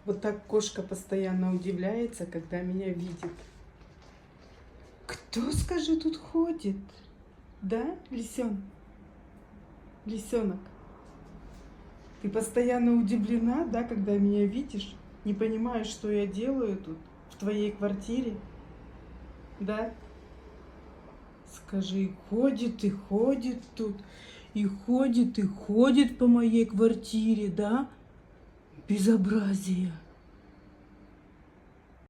Вот так кошка постоянно удивляется, когда меня видит. Кто, скажи, тут ходит? Да, лисен? Лисенок? Ты постоянно удивлена, да, когда меня видишь? Не понимаешь, что я делаю тут, в твоей квартире? Да? Скажи, ходит и ходит тут, и ходит по моей квартире, да? Безобразие.